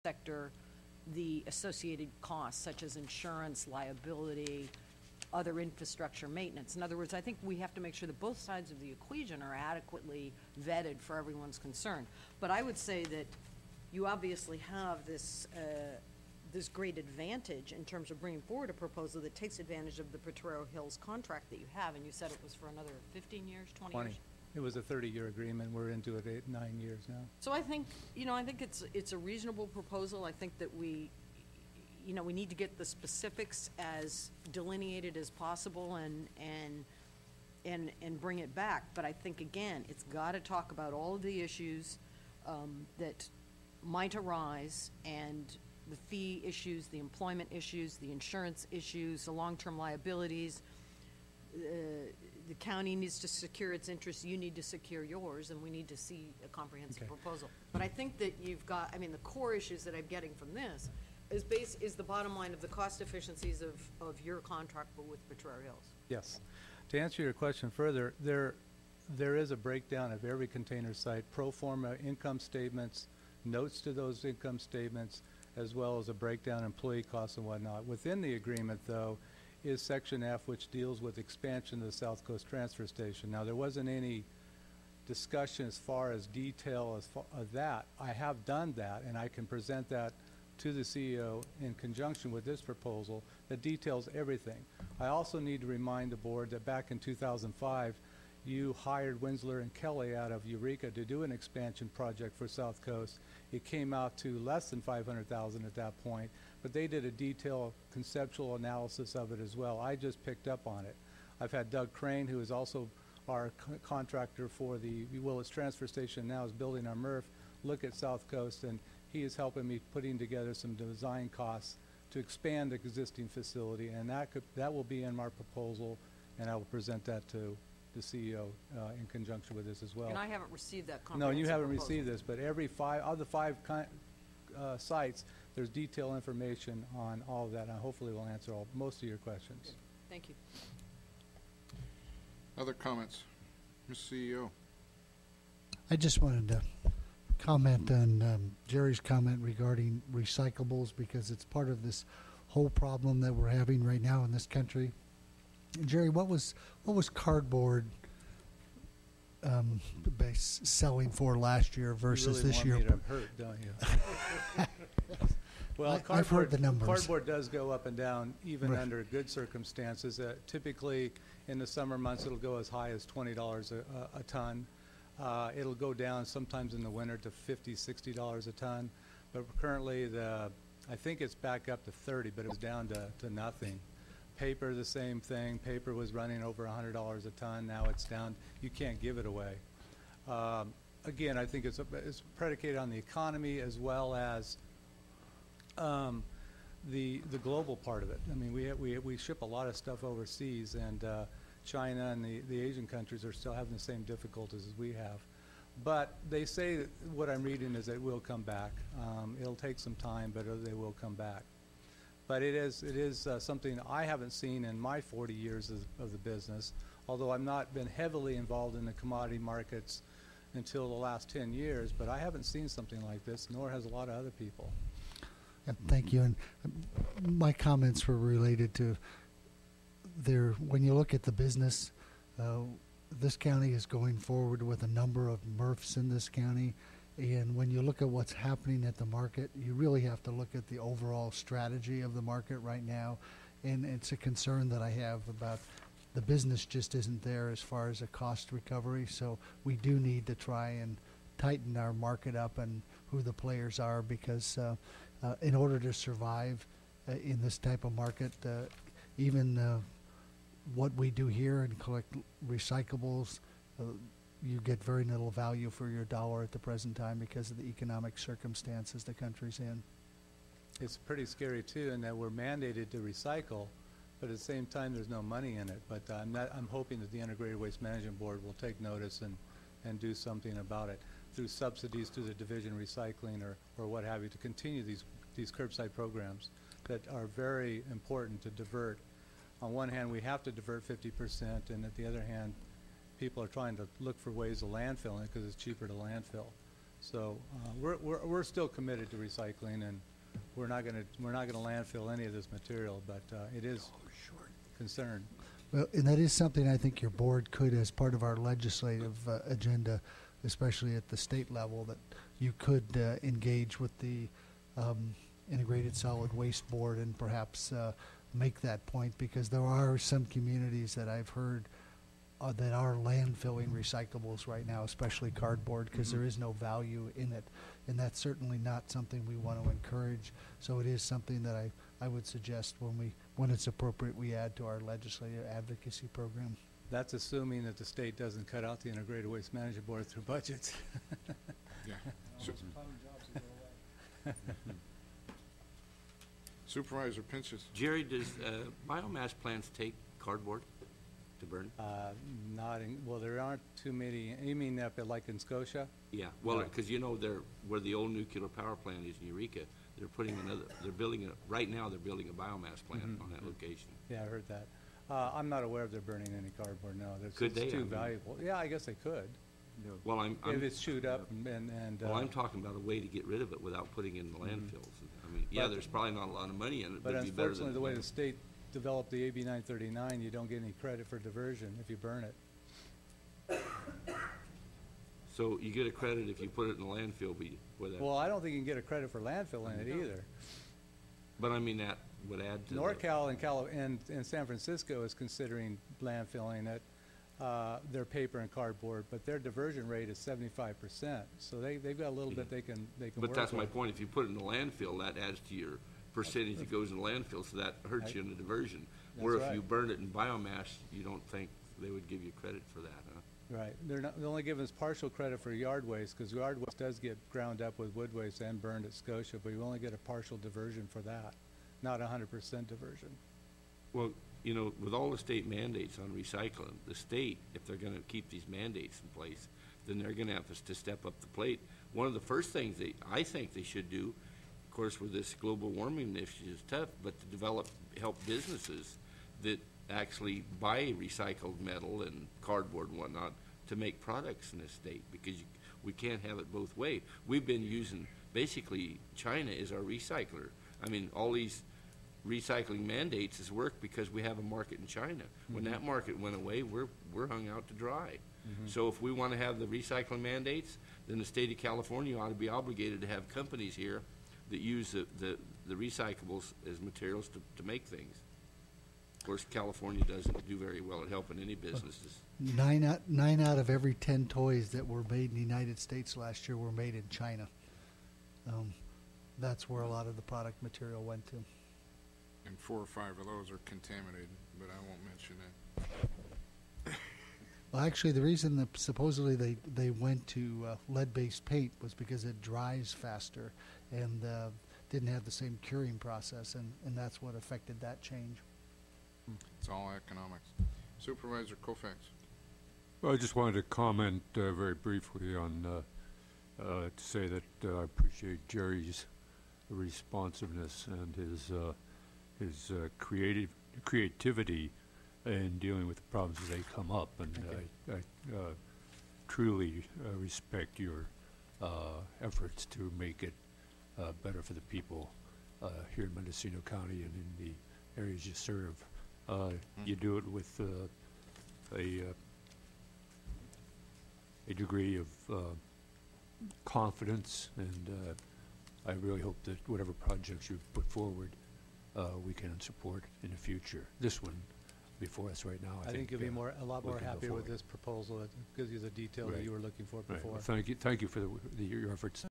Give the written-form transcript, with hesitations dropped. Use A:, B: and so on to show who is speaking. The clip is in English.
A: sector the associated costs, such as insurance, liability, other infrastructure maintenance. In other words, I think we have to make sure that both sides of the equation are adequately vetted for everyone's concern. But I would say that you obviously have this this great advantage in terms of bringing forward a proposal that takes advantage of the Potrero Hills contract that you have, and you said it was for another 15 years, 20 years?
B: It was a 30-year agreement. We're into it 9 years now.
A: So I think, I think it's a reasonable proposal. I think that we need to get the specifics as delineated as possible and bring it back. But I think, again, it's got to talk about all of the issues that might arise, and the fee issues, the employment issues, the insurance issues, the long-term liabilities. The county needs to secure its interests, you need to secure yours, and we need to see a comprehensive proposal. But I think that you've got, the core issues that I'm getting from this is the bottom line of the cost efficiencies of your contract with Potrero Hills.
B: Yes. To answer your question further, there is a breakdown of every container site, pro forma income statements, notes to those income statements, as well as a breakdown of employee costs and whatnot. Within the agreement, though, is Section F, which deals with expansion of the South Coast Transfer Station. Now, there wasn't any discussion as far as detail of that. I have done that, and I can present that to the CEO in conjunction with this proposal that details everything. I also need to remind the board that back in 2005, you hired Winsler and Kelly out of Eureka to do an expansion project for South Coast. It came out to less than $500,000 at that point, but they did a detailed conceptual analysis of it as well. I just picked up on it. I've had Doug Crane, who is also our contractor for the Willis Transfer Station, now is building our MRF, look at South Coast, and he is helping me putting together some design costs to expand the existing facility, and that will be in our proposal, and I will present that to the CEO in conjunction with this as well.
A: And I haven't received that comprehensive
B: No, you haven't
A: proposal.
B: received this, but every of the five sites, there's detailed information on all of that, and hopefully we'll answer most of your questions.
A: Good. Thank you.
C: Other comments? Ms. CEO.
D: I just wanted to comment on Jerry's comment regarding recyclables, because it's part of this whole problem that we're having right now in this country. Jerry, what was cardboard selling for last year versus this year?
B: You really want me to hurt, don't you? Well,
D: I've heard the numbers.
B: Cardboard does go up and down even
D: Right.
B: under good circumstances. Typically, in the summer months, it'll go as high as $20 a ton. It'll go down sometimes in the winter to $50, $60 a ton. But currently, I think it's back up to 30, but it was down to nothing. Paper, the same thing. Paper was running over $100 a ton. Now it's down. You can't give it away. Again, I think it's predicated on the economy as well as the global part of it. I mean, we ship a lot of stuff overseas, and China and the Asian countries are still having the same difficulties as we have. But they say that what I'm reading is that it will come back. It'll take some time, but they will come back. But it is something I haven't seen in my 40 years of the business, although I've not been heavily involved in the commodity markets until the last 10 years, but I haven't seen something like this, nor has a lot of other people.
D: Thank you. And my comments were related to when you look at the business, this county is going forward with a number of MRFs in this county. And when you look at what's happening at the market, you really have to look at the overall strategy of the market right now. And it's a concern that I have about the business just isn't there as far as a cost recovery. So we do need to try and tighten our market up and who the players are, because in order to survive in this type of market, even what we do here and collect recyclables, you get very little value for your dollar at the present time because of the economic circumstances the country's in.
B: It's pretty scary too, in that we're mandated to recycle, but at the same time there's no money in it. But I'm hoping that the Integrated Waste Management Board will take notice and do something about it through subsidies to the division recycling or what have you, to continue these curbside programs that are very important to divert. On one hand, we have to divert 50%, and at the other hand, people are trying to look for ways of landfilling it because it's cheaper to landfill. So we're still committed to recycling, and we're not gonna landfill any of this material, but it is concern.
D: Well, and that is something I think your board could, as part of our legislative agenda, especially at the state level, that you could engage with the Integrated Solid Waste Board and perhaps make that point, because there are some communities that I've heard that are landfilling recyclables right now, especially cardboard, because there is no value in it. And that's certainly not something we want to encourage. So it is something that I would suggest when it's appropriate, we add to our legislative advocacy program.
B: That's assuming that the state doesn't cut out the Integrated Waste Management Board through budgets.
C: Yeah. Supervisor Pinches.
E: Jerry, does biomass plants take cardboard to burn?
B: Well, there aren't too many. You mean up at, like in Scotia?
E: Yeah, well,
B: No.
E: because you know, where the old nuclear power plant is in Eureka, they're building right now they're building a biomass plant on that location.
B: Yeah, I heard that. I'm not aware of there burning any cardboard, no.
E: Could they?
B: It's
E: I
B: too
E: mean-
B: valuable. Yeah, I guess they could.
E: Well,
B: If it's chewed up and
E: well, I'm talking about a way to get rid of it without putting it in the landfills. I mean, yeah,
B: But-
E: there's probably not a lot of money in it,
B: But
E: but it'd be better
B: unfortunately,
E: than.
B: the way the state developed the AB 939, you don't get any credit for diversion if you burn it.
E: So you get a credit if you put it in the landfill, but
B: Well, I don't think you can get a credit for landfilling it either.
E: but I mean, that would add to the.
B: NorCal and San Francisco is considering landfilling it, their paper and cardboard, but their diversion rate is 75%. So they've got a little bit they can work with.
E: But that's my point. If you put it in the landfill, that adds to your percentage that goes in the landfill, so that hurts you in the diversion.
B: That's
E: Where if
B: right.
E: you burn it in biomass, you don't think they would give you credit for that, huh?
B: Right. They're only giving us partial credit for yard waste, because yard waste does get ground up with wood waste and burned at Scotia, but you only get a partial diversion for that, not 100% diversion.
E: Well, you know, with all the state mandates on recycling, the state, if they're gonna keep these mandates in place, then they're gonna have to step up the plate. One of the first things I think they should do, of course, with this global warming initiative is tough, but to help businesses that actually buy recycled metal and cardboard and whatnot to make products in this state, because we can't have it both ways. We've been using, basically, China is our recycler. I mean, all these recycling mandates has worked because we have a market in China. When that market went away, we're hung out to dry. So if we want to have the recycling mandates, then the state of California ought to be obligated to have companies here that use the recyclables as materials to make things. Of course, California doesn't do very well at helping any businesses.
D: 9 out of every 10 toys that were made in the United States last year were made in China. That's where a lot of the product material went to.
C: And 4 or 5 of those are contaminated, but I won't mention that.
D: Well, actually, the reason that supposedly they went to lead-based paint was because it dries faster and didn't have the same curing process, and that's what affected that change.
C: It's all economics. Supervisor Koufax.
F: Well, I just wanted to comment very briefly on, to say that I appreciate Jerry's responsiveness and his creativity in dealing with the problems as they come up. And I truly respect your efforts to make it better for the people here in Mendocino County and in the areas you serve. You do it with a degree of confidence, and I really hope that whatever projects you've put forward, we can support in the future. This one before us right now,
B: I think you'll be a lot
F: we
B: more
F: can go
B: happy with
F: forward.
B: this proposal. It gives you the detail that
F: Right.
B: you were looking for
F: Right.
B: before.
F: Well, thank you for your efforts.